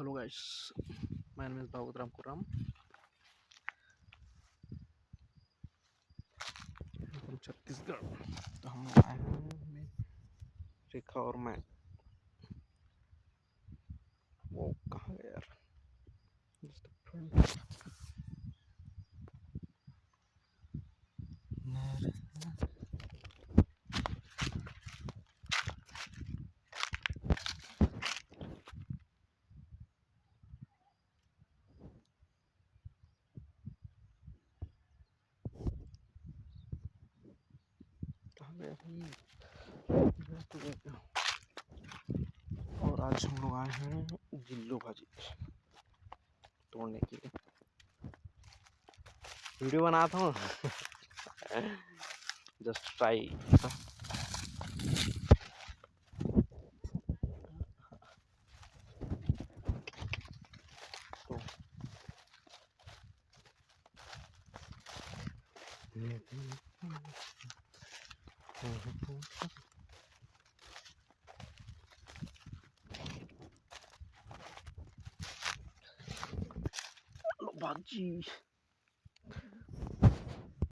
Hello guys, my name is Bhavudram Kuram from Chhattisgarh. तो हम लोग आए हैं रेखा और मैं। वो कहाँ गया यार? Just a friend. कहाँ गया भाई? और आज हम लोग आए हैं जिल्लू भाजी तोड़ने के लिए। वीडियो बनाता हूँ जस्ट ट्राई। भाजी